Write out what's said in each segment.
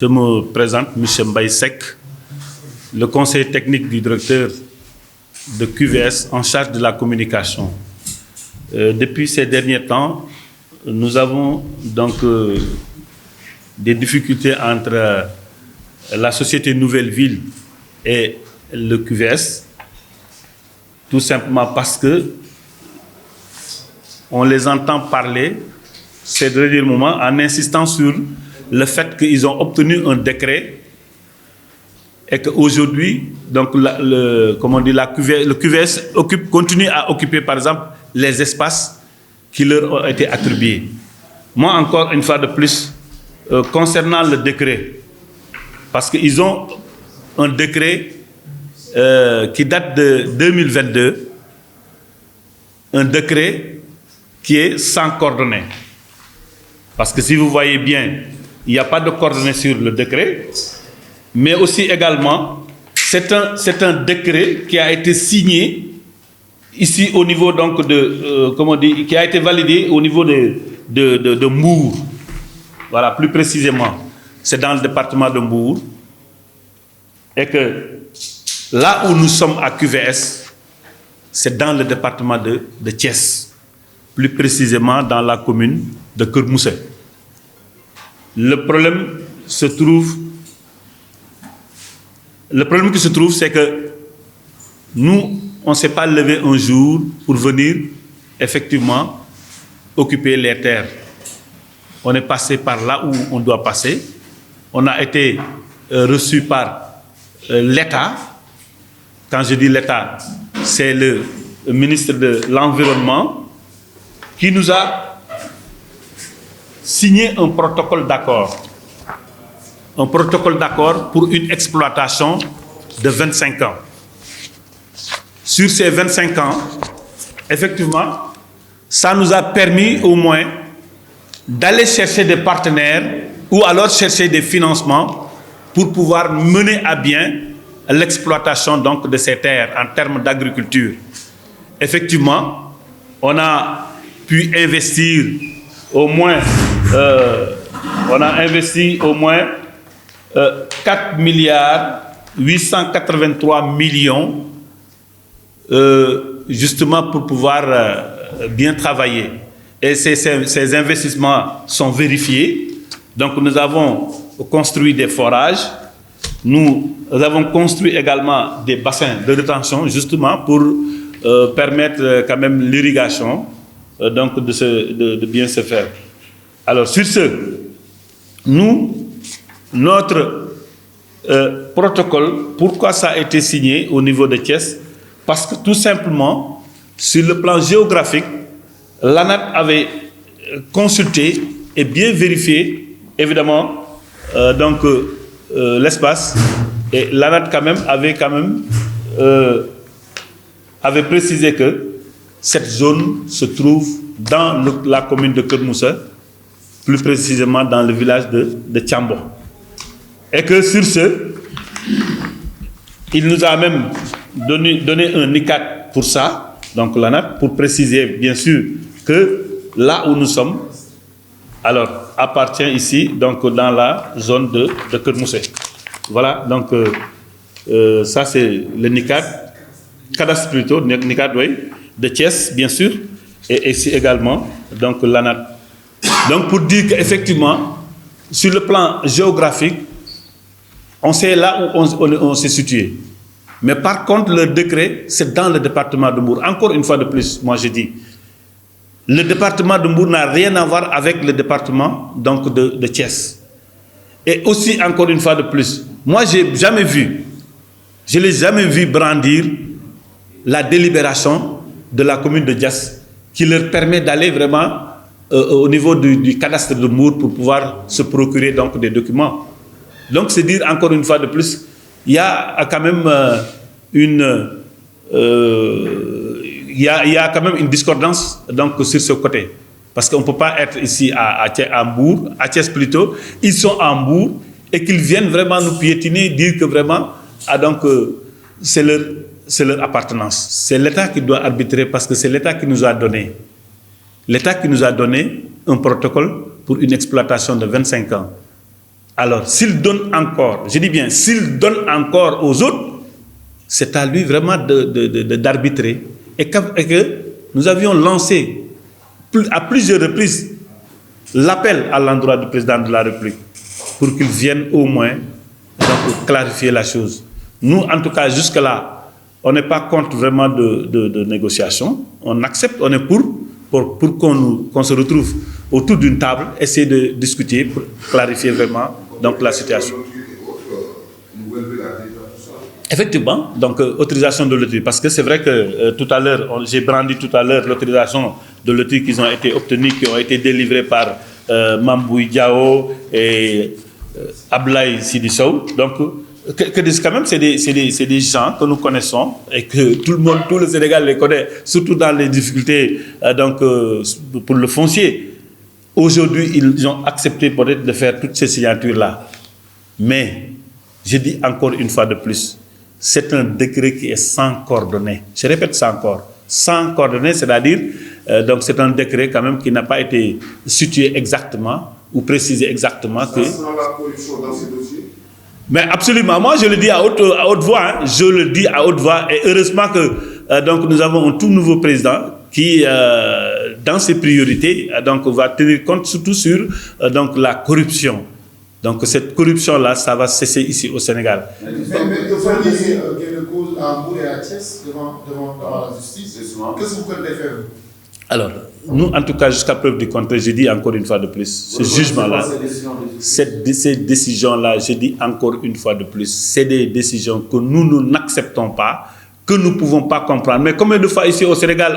Je me présente, M. Mbaye Seck, le conseiller technique du directeur de QVS en charge de la communication. Depuis ces derniers temps, nous avons donc des difficultés entre la société Nouvelle Ville et le QVS, tout simplement parce que on les entend parler ces derniers moments en insistant sur le fait qu'ils ont obtenu un décret et qu'aujourd'hui, donc le QVS continue à occuper, par exemple, les espaces qui leur ont été attribués. Moi, encore une fois de plus, concernant le décret, parce qu'ils ont un décret qui date de 2022, un décret qui est sans coordonnées. Parce que si vous voyez bien, il n'y a pas de coordonnées sur le décret, mais aussi également, c'est un décret qui a été signé ici au niveau donc de, qui a été validé au niveau de Mbour. Voilà, plus précisément, c'est dans le département de Mbour. Et que là où nous sommes à QVS, c'est dans le département de Thiès, plus précisément dans la commune de Keur Moussé. Le problème qui se trouve, c'est que nous, on ne s'est pas levé un jour pour venir effectivement occuper les terres. On est passé par là où on doit passer. On a été reçu par l'État. Quand je dis l'État, c'est le ministre de l'Environnement qui nous a signé un protocole d'accord. Un protocole d'accord pour une exploitation de 25 ans. Sur ces 25 ans, effectivement, ça nous a permis au moins d'aller chercher des partenaires ou alors chercher des financements pour pouvoir mener à bien l'exploitation donc de ces terres en termes d'agriculture. Effectivement, on a pu investir au moins 4 milliards 883 millions justement pour pouvoir bien travailler. Et ces investissements sont vérifiés. Donc nous avons construit des forages, nous avons construit également des bassins de rétention justement pour permettre quand même l'irrigation donc de bien se faire. Alors sur ce, notre protocole, pourquoi ça a été signé au niveau de Thiès? Parce que tout simplement, sur le plan géographique, l'ANAT avait consulté et bien vérifié, évidemment, l'espace. Et l'ANAT avait précisé que cette zone se trouve dans la commune de Keur Moussé, plus précisément dans le village de Thiambo. Et que sur ce, il nous a même donné un ICAT pour ça, donc l'ANAT, pour préciser bien sûr que là où nous sommes, alors appartient ici, donc dans la zone de Keur Moussé. Voilà, donc ça c'est le NICAD, cadastre plutôt, NICAD, oui, de Thiès, bien sûr, et ici également, donc l'ANAT. Donc pour dire qu'effectivement, sur le plan géographique, on sait là où on s'est situé. Mais par contre, le décret, c'est dans le département de Mbour. Encore une fois de plus, moi je dis, le département de Mbour n'a rien à voir avec le département donc, de Thiès. Et aussi, encore une fois de plus, moi je ne l'ai jamais vu brandir la délibération de la commune de Thiès qui leur permet d'aller vraiment au niveau du cadastre de Mbour pour pouvoir se procurer donc, des documents. Donc c'est dire encore une fois de plus, il y a quand même une discordance donc, sur ce côté. Parce qu'on ne peut pas être ici à Mbour, à Thiès plutôt, ils sont à Mbour et qu'ils viennent vraiment nous piétiner, dire que vraiment, c'est leur appartenance. C'est l'État qui doit arbitrer parce que c'est l'État qui nous a donné. L'État qui nous a donné un protocole pour une exploitation de 25 ans. Alors, s'il donne encore, je dis bien, s'il donne encore aux autres, c'est à lui vraiment d'arbitrer. Et que nous avions lancé à plusieurs reprises l'appel à l'endroit du président de la République pour qu'il vienne au moins donc, clarifier la chose. Nous, en tout cas, jusque-là, on n'est pas contre vraiment de négociations. On accepte, on est pour qu'on se retrouve autour d'une table, essayer de discuter pour clarifier vraiment donc, la situation. Effectivement, donc autorisation de loterie, parce que c'est vrai que tout à l'heure, j'ai brandi tout à l'heure l'autorisation de loterie qui ont été obtenues, qui ont été délivrées par Mambouy Diao et Ablaye Sidi Sow. Donc, quand même, c'est des gens que nous connaissons et que tout le Sénégal les connaît, surtout dans les difficultés pour le foncier. Aujourd'hui, ils ont accepté peut-être de faire toutes ces signatures-là. Mais, je dis encore une fois de plus, c'est un décret qui est sans coordonnées. Je répète ça encore. Sans coordonnées, c'est-à-dire, donc c'est un décret quand même qui n'a pas été situé exactement ou précisé exactement que... Ça sent la corruption dans ces dossiers? Mais absolument, moi je le dis à haute voix, hein, je le dis à haute voix, et heureusement que donc nous avons un tout nouveau président qui, dans ses priorités, donc va tenir compte surtout sur donc la corruption. Donc cette corruption-là, ça va cesser ici au Sénégal. Mais il faut lier de cause à Mbour et à Thiès devant la justice. Qu'est-ce que vous comptez faire? Alors, nous, en tout cas, jusqu'à preuve du contraire, je dis encore une fois de plus, ce jugement-là, ces décisions-là, je dis encore une fois de plus, c'est des décisions que nous n'acceptons pas, que nous ne pouvons pas comprendre. Mais combien de fois ici au Sénégal,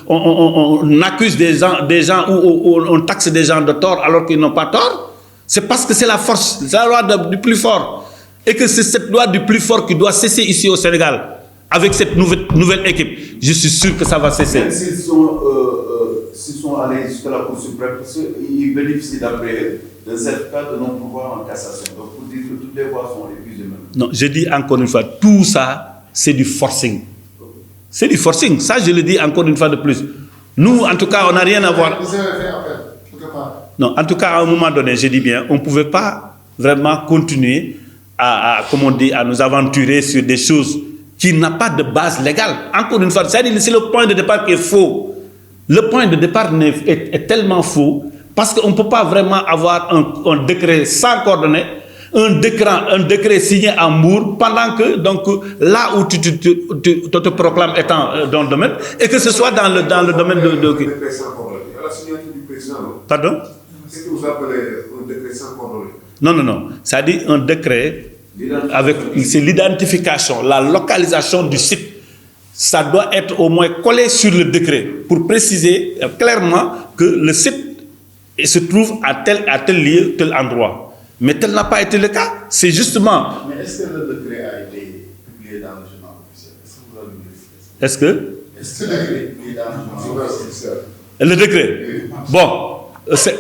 on accuse des gens ou on taxe des gens de tort alors qu'ils n'ont pas tort? C'est parce que c'est la force, c'est la loi du plus fort. Et que c'est cette loi du plus fort qui doit cesser ici au Sénégal. Avec cette nouvelle équipe, je suis sûr que ça va cesser. Même s'ils sont allés jusqu'à la Cour suprême, parce qu'ils bénéficient d'après d'un certificat de non-pouvoir en cassation. Donc, pour dire que toutes les voies sont épuisées maintenant. Non, je dis encore une fois, tout ça, c'est du forcing. C'est du forcing. Ça, je le dis encore une fois de plus. Nous, en tout cas, on n'a rien à voir. Vous avez fait appel, quelque part? Non, en tout cas, à un moment donné, je dis bien, on ne pouvait pas vraiment continuer à nous aventurer sur des choses qui n'ont pas de base légale. Encore une fois, c'est le point de départ qui est faux. Le point de départ est tellement faux parce qu'on ne peut pas vraiment avoir un décret sans coordonnées, un décret signé à Mbour pendant que, donc, là où tu te proclames étant dans le domaine, et que ce soit dans le domaine de... Un décret sans coordonnées. À la signature du président, non? Pardon? Qu'est-ce que vous appelez un décret sans coordonnées? Non. Ça dit un décret avec c'est l'identification, la localisation du site. Ça doit être au moins collé sur le décret pour préciser clairement que le site se trouve à tel lieu, tel endroit. Mais tel n'a pas été le cas. C'est justement... Mais est-ce que le décret a été publié dans le journal officiel? Est-ce que vous avez vérifié? Est-ce que le décret est publié dans le journal officiel? Le décret? Bon,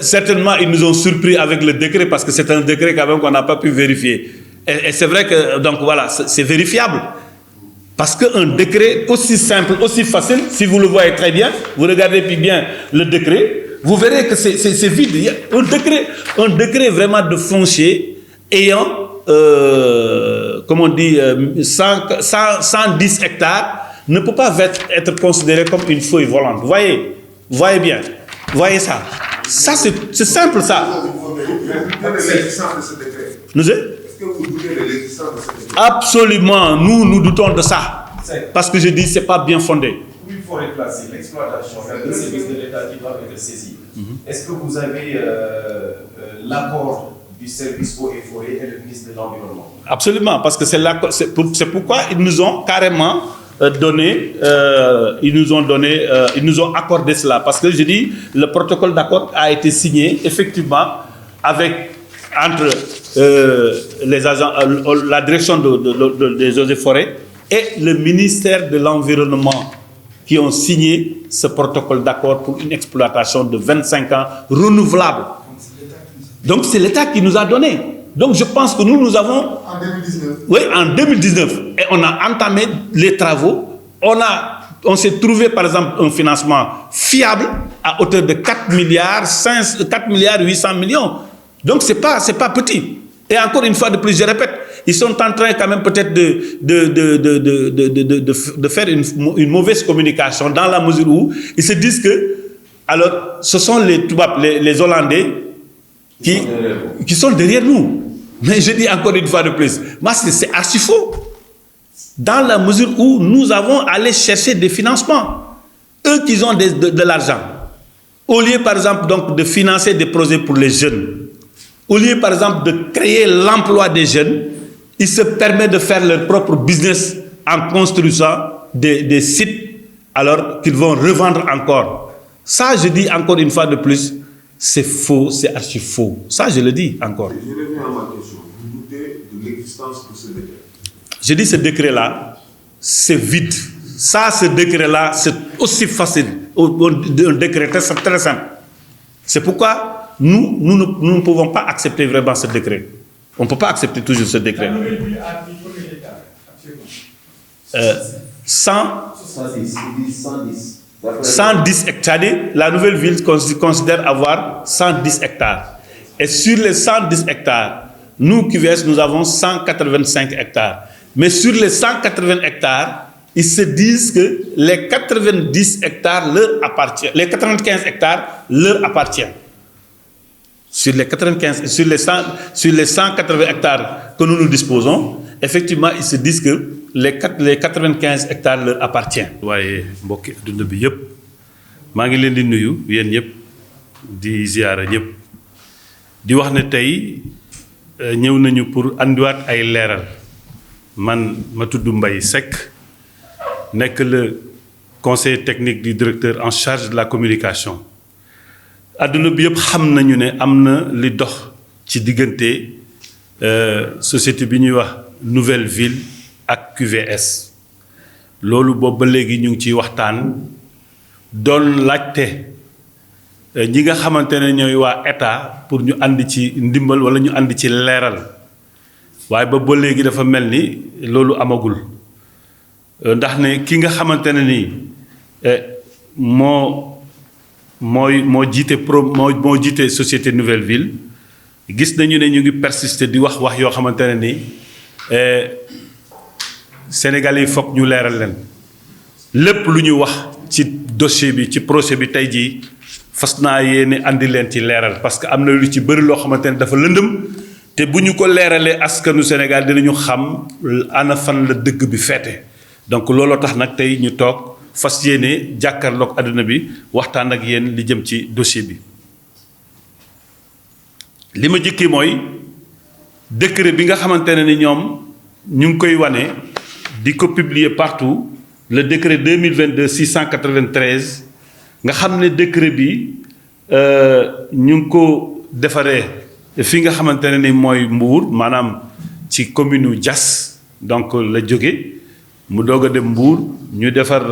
certainement, ils nous ont surpris avec le décret parce que c'est un décret quand même qu'on n'a pas pu vérifier. Et c'est vrai que, donc voilà, c'est vérifiable. Parce qu'un décret aussi simple, aussi facile, si vous le voyez très bien, vous regardez puis bien le décret, vous verrez que c'est vide. Il y a un décret vraiment de foncier ayant, comme on dit, 110 hectares, ne peut pas être considéré comme une feuille volante. Voyez bien. Voyez ça. Ça, c'est simple, ça. Nous Est-ce que vous doutez de l'existence de cette décret? Absolument, nous doutons de ça. Parce que je dis, ce n'est pas bien fondé. Pour une forêt classée, l'exploitation, il y a deux services de l'État qui doivent être saisis. Est-ce que vous avez l'accord du service eaux et forêts et le ministre de l'Environnement? Absolument, parce que c'est pourquoi ils nous ont carrément ils nous ont accordé cela. Parce que je dis, le protocole d'accord a été signé effectivement entre les agents, la direction des eaux et forêts et le ministère de l'Environnement qui ont signé ce protocole d'accord pour une exploitation de 25 ans renouvelable. Donc c'est l'État qui nous a donné. Donc je pense que nous avons... En 2019. Oui, en 2019. Et on a entamé les travaux. On s'est trouvé par exemple un financement fiable à hauteur de 4 milliards 800 millions. Donc c'est pas petit. Et encore une fois de plus, je répète, ils sont en train quand même peut-être de faire une mauvaise communication dans la mesure où ils se disent que, alors, ce sont les Hollandais qui sont derrière nous. Mais je dis encore une fois de plus, moi c'est archi faux. Dans la mesure où nous avons allé chercher des financements. Eux qui ont de l'argent. Au lieu par exemple donc, de financer des projets pour les jeunes, au lieu par exemple de créer l'emploi des jeunes, ils se permettent de faire leur propre business en construisant des sites alors qu'ils vont revendre encore. Ça, je dis encore une fois de plus, c'est faux, c'est archi faux. Ça, je le dis encore. Je reviens à ma question. Vous doutez de l'existence de ce décret? Je dis ce décret-là, c'est vide. Ça, ce décret-là, c'est aussi facile. Un décret très simple. C'est pourquoi nous ne pouvons pas accepter vraiment ce décret. On ne peut pas accepter toujours ce décret. 110 hectares. La nouvelle ville considère avoir 110 hectares. Et sur les 110 hectares, nous, QVS, nous avons 185 hectares. Mais sur les 180 hectares, ils se disent que les 90 hectares leur appartiennent. Les 95 hectares leur appartiennent. Sur les 180 hectares que nous disposons, effectivement, ils se disent que les 95 hectares leur appartiennent. waaye mbokki adduna bi yëpp maa ngi leen di nuyu yéen ñëpp di ziyaara ñëpp di wax ne tey ñëw nañu pour andiwaat ay leeral man ma tudd Mbaye Seck nekk le conseiller technique du directeur en charge de la communication. adduna bi yëpp xam nañu ne am na li dox ci diggante société bi ñuy wax Nouvelle Ville ak QVS loolu boobu ba léegi ñu ngi ciy waxtaan doon laajte ñi nga xamante ne ñooy waa état pour ñu andi ci ndimbal wala ñu andi ci leeral waaye ba léegi dafa mel ni loolu amagul ndax ne ki nga xamante ne nii moo jiite société Nouvelle Ville gis nañu ne ñu ngi persister di wax yoo xamante ne nii Sénégalais yi foog ñu leeral leen lépp lu ñu wax ci dossier bi ci procès bi tey jii fas naa yéene andi leen ci leeral parce que am na lu ci bëri loo xamante ne dafa lëndëm te bu ñu ko leeralee askanu Sénégal dinañu xam ana fan la dëgg bi feete donc looloo tax nag tey ñu toog fas yéene jàkkaarloog àdduna bi waxtaan ak yéen li jëm ci dossier bi. li ma jëkkee mooy décret bi nga xamante ne ni ñoom ñu ngi koy wane di ko publier partout le décret 2022-693 nga xam ne décret bi ñu ngi ko defaree fi nga xamante ne ni mooy Mbour maanaam ci commune u Diass donc la jóge mu doog a dem Mbour ñu defar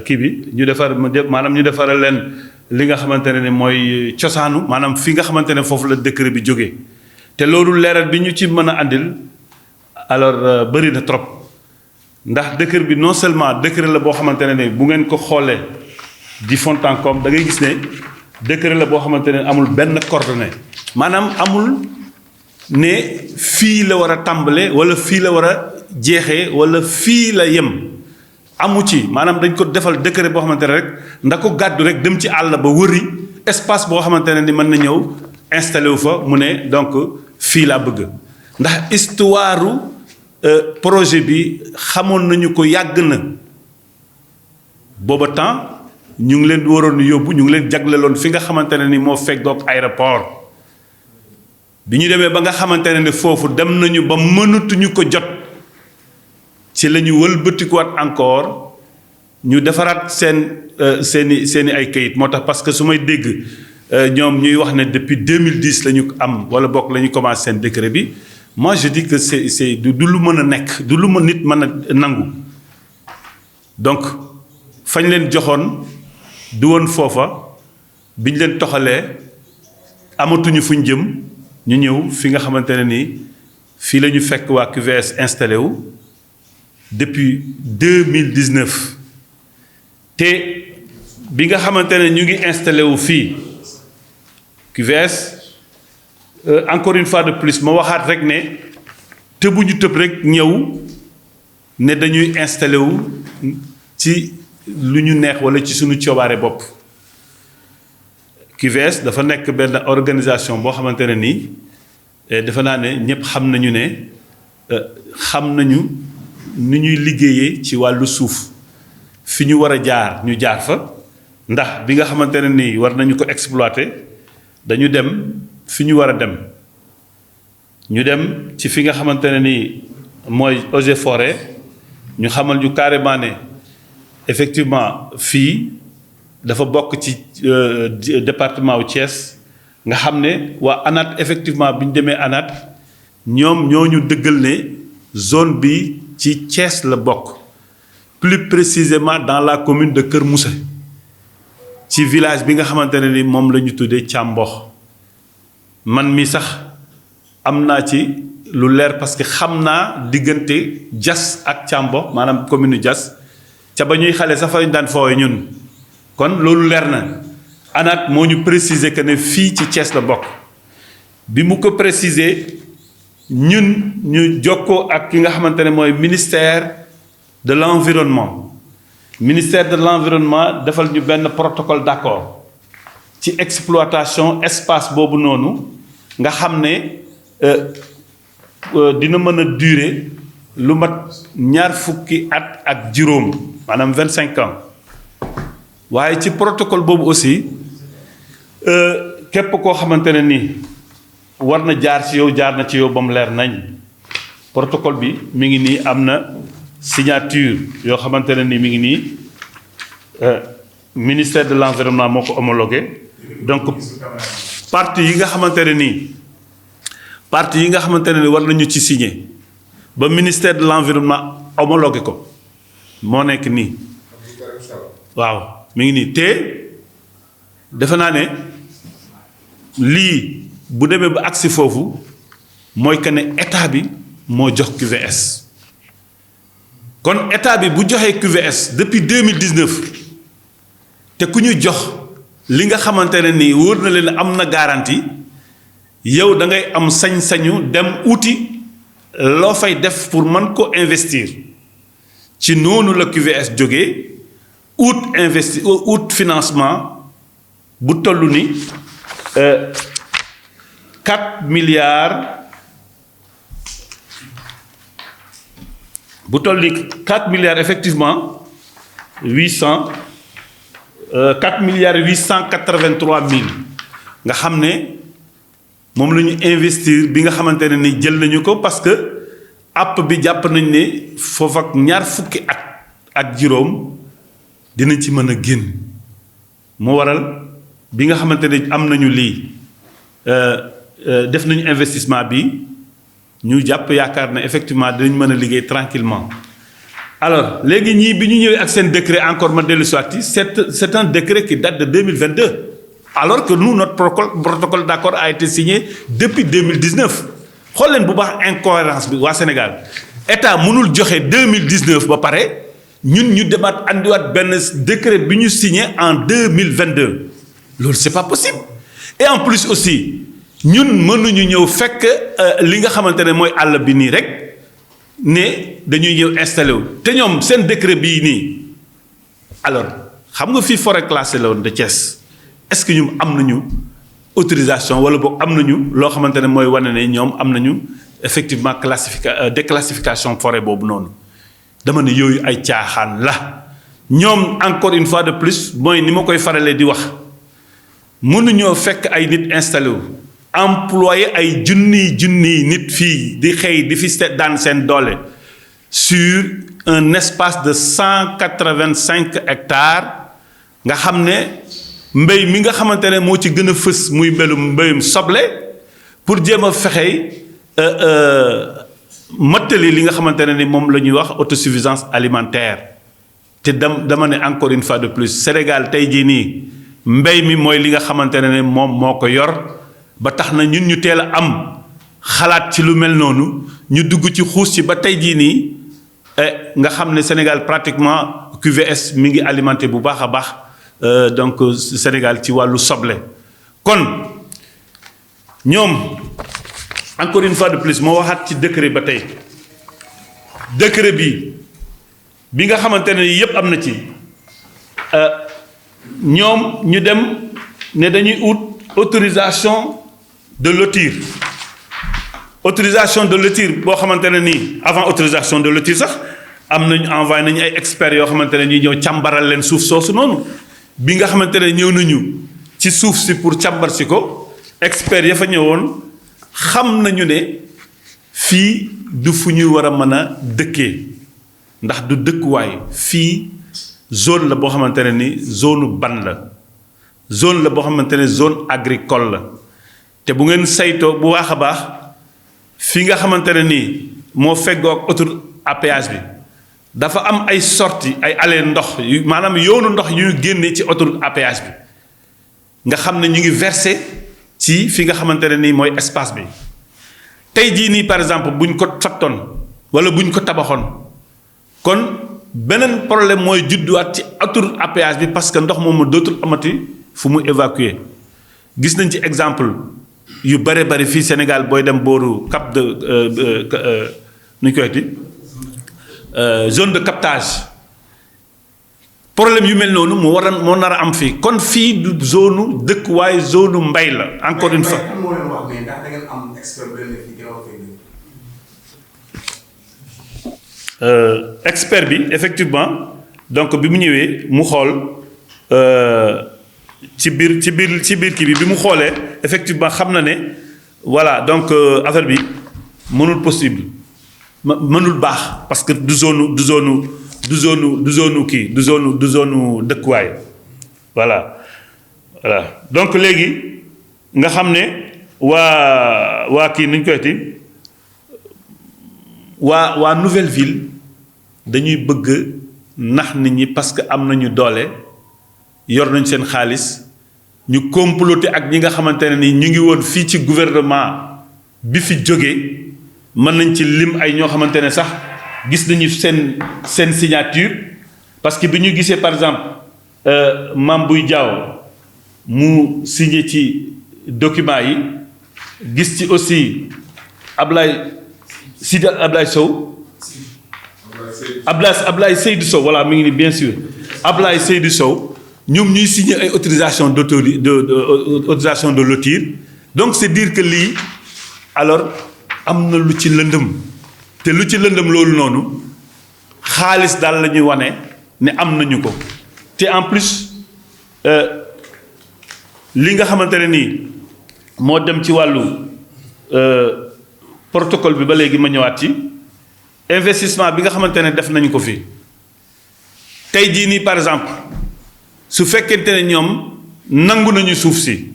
kii bi ñu defaral leen li nga xamante ne ni mooy cosaanu maanaam fi nga xamante ne foofu la décret bi jógee te loolu leeral bi ñu ci mën a àndil alors bëri na trop ndax décret bi non seulement décret la boo xamante ne ni bu ngeen ko xoolee di fond en comble da ngay gis ne décret la boo xamante ne amul benn coordonnée maanaam amul ne fii la war a tàmbale wala fii la war a jeexee wala fii la yem amu ci maanaam dañ ko defal décret boo xamante ne rek ndax ko gàddu rek dem ci àll ba wëri espace boo xamante ne ni mën na ñëw installé wu fa mu ne donc fii laa bëgg ndax histoire projet bi xamoon nañu ko yàgg na booba temps ñu ngi leen waroon yóbbu ñu ngi leen jagleloon fi nga xamante ne ni moo feggoog aéroport bi ñu demee ba nga xamante ne ni foofu dem nañu ba mënatuñu ko jot ci la ñu wëlbatikuwaat encore ñu defaraat seeni ay kayit moo tax parce que su may dégg ñoom ñuy wax ne depuis 2010 la ñu am wala bokk la ñu commencé seen décret bi moi je dis que c'est du lu mën a nekk du lu nit mën a nangu donc fañ leen joxoon du woon foofa bi ñu leen toxalee amatuñu fuñ jëm ñu ñëw fi nga xamante ne ni fii la ñu fekk waa QVS installé wu depuis 2019 te bi nga xamante ne ñu ngi installé wu fii QVS encore une fois de plus ma waxaat rek ne tëbuñu tëb rek ñëw ne dañuy installé wu ci lu ñu neex wala ci suñu coobaare bopp QVS dafa nekk benn organisation boo xamante ne nii dafa naa ne ñëpp xam nañu ne xam nañu ni ñuy liggéeyee ci wàllu suuf fi ñu war a jaar ñu jaar fa ndax bi nga xamante ne nii war nañu ko exploiter dañu dem fi ñu war a dem ñu dem ci fi nga xamante ne nii mooy eaux et forêt ñu xamal ñu carrément ne effectivement fii dafa bokk ci département wu Thiès nga xam ne waa ANAT effectivement bi ñu demee ANAT ñoom ñoo ñu dëggal ne zone bi ci Thiès la bokk plus précisément dans la commune de Kër Moussa ci village bi nga xamante ne ni moom la ñu tuddee Thiambox man mi sax am naa ci lu leer parce que xam naa diggante Diass ak Thiambox maanaam commune Diass ca ba ñuy xale sax fa ñu daan foowe ñun kon loolu leer na ANAT moo ñu préciser que ne fii ci Thiès la bokk bi mu ko préciser ñun ñu jokkoo ak ki nga xamante ne mooy ministère de l'environnement ministère de l'environnement defal ñu benn protocole d'accord ci exploitation espace boobu noonu nga xam ne dina mën a durer lu mat 2 fukki at ak juróom maanaam 25 ans waaye ci protocole boobu aussi képp koo xamante ne nii war na jaar ci yow jaar na ci yow ba mu leer nañ protocole bi mi ngi nii am na signature yoo xamante ne nii mi ngi nii ministère de l'environnement moo ko homologué donc partie yi nga xamante ne nii war nañu ci signé ba ministère de l'environnement homologué ko moo nekk nii waaw mi ngi nii te defe naa ne lii bu demee ba agsi foofu mooy que ne état bi moo jox QVS kon état bi bu joxee QVS depuis 2019 te ku ñu jox li nga xamante ne nii wóor na leen am na garantie yow da ngay am sañ-sañu dem uti loo fay def pour mën ko investir ci noonu la QVS jógee ut financement bu toll ni 4 milliards bu toll ni 4 milliards effectivement 4 milliards 883 mille nga xam ne moom la ñu investir bi nga xamante ne ni jël nañu ko parce que app bi jàpp nañ ne foofu ak 2 fukki at ak juróom dinañ ci mën a génn moo waral bi nga xamante ne am nañu lii def nañu investissement bi ñu jàpp yaakaar ne effectivement dinañ mën a liggéey tranquillement alors léegi ñii bi ñu ñëwee ak seen décret encore ma dellu soit c'est un décret qui date de 2022 alors que nous notre protocole d'accord a été signé depuis 2019 xool leen bu baax incohérence bi waa Sénégal état mënul joxe 2019 ba pare ñun ñu demaat andiwaat benn décret bi ñu signé en 2022 loolu c'est pas possible et en plus aussi ñun mënuñu ñëw fekk li nga xamante ne mooy àll bi nii rek ne dañuy ñëw installé wu te ñoom seen décret bii nii alors xam nga fii forêt classée la woon de Thiès est-ce que ñun am nañu autorisation wala boog am nañu loo xamante ne mooy wane ne ñoom am nañu effectivement déclassification forêt boobu noonu dama ne yooyu ay caaxaan la ñoom encore une fois de plus mooy ni ma koy faralee di wax mënuñoo fekk ay nit installé wu employé ay junniy nit fii di xëy di fi daan seen doole sur un espace de 185 hectares nga xam ne mbéy mi nga xamante ne moo ci gën a fës muy mbéyum soble pour jéem a fexey mottali li nga xamante ne ni moom la ñuy wax autosuffisance alimentaire te dama ne encore une fois de plus Sénégal tey jii nii mbéy mi mooy li nga xamante ne moom moo ko yor ba tax na ñun ñu teel a am xalaat ci lu mel noonu ñu dugg ci xuus ci ba tey jii nii nga xam ne Sénégal pratiquement QVS mi ngi alimenté bu baax a baax donc Sénégal ci wàllu soble kon ñoom encore une fois de plus moo waxaat ci décret ba tey décret bi nga xamante ne yépp am na ci ñoom ñu dem ne dañuy ut autorisation de lotir boo xamante ne nii avant autorisation de lotir sax am nañu envoyé nañu ay experts yoo xamante ne ñuy ñëw càmbaral leen suuf soosu noonu bi nga xamante ne ñëw nañu ci suuf si pour càmbar si ko experts ya fa ñëwoon xam nañu ne fii du fu ñuy war a mën a dëkkee ndax du dëkkuwaay fii zone la boo xamante ne ni zone ban la zone la boo xamante ne zone agricole la te bu ngeen saytoo bu baax a baax fii nga xamante ne nii moo feggoo ak autoroute à péage bi dafa am ay sorties ay allées ndox yu maanaam yoonu ndox yu ñu génnee ci autoroute à péage bi nga xam ne ñu ngi versé ci fi nga xamante ne nii mooy espace bi tey jii nii par exemple buñ ko fattoon wala buñ ko tabaxoon kon beneen problème mooy judduwaat ci autoroute à péage bi parce que ndox moomu dootul amati fu mu évacuer gis nañ ci exemple yu bare bari fii Sénégal booy dem booru cap de nu ñu koy waxati zone de captage problème yu mel noonu moo nar a am fii kon fii du zone dëkkuwaay zone mbay la encore une fois. moo leen wax mais ndax da ngeen am expert bu leen ne fii expert bi effectivement donc bi mu ñëwee mu xool ci biir kii bi mu xoolee effectivement xam na ne voilà donc affaire bi mënul possible mënul baax parce que du zone dëkkuwaay voilà donc léegi nga xam ne waa kii nuñ koy ti waa nouvelle ville dañuy bëgg nax nit ñi parce que am nañu doole yor nañ seen xaalis ñu comploter ak ñi nga xamante ne ni ñu ngi woon fii ci gouvernement bi fi jógee mën nañ ci lim ay ñoo xamante ne sax gis nañu seen signature parce que bi ñu gisee par exemple Mame Boye Diao mu signé ci document yi gis ci aussi Ablaye Sow Ablaye Seydou Sow voilà mi ngi ni bien sûr Ablaye Seydou Sow ñoom ñuy signé ay autorisation autorisation de lotir donc c'est dire que lii alors am na lu ci lëndëm te lu ci lëndëm loolu noonu xaalis daal la ñuy wane ne am nañu ko te en plus li nga xamante ne nii moo dem ci wàllu protocole bi ba léegi ma ñëwaat ci investissement bi nga xamante ne def nañu ko fi tey jii nii par exemple su fekkente ne ñoom nangu nañu suuf si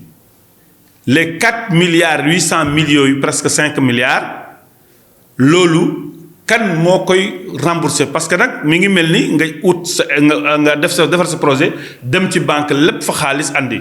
les 4 milliards 800 millions yu presque 5 milliards loolu kan moo koy rembourser parce que nag mi ngi mel ni nga ut sa nga defar sa projet dem ci banque lépp fa xaalis andi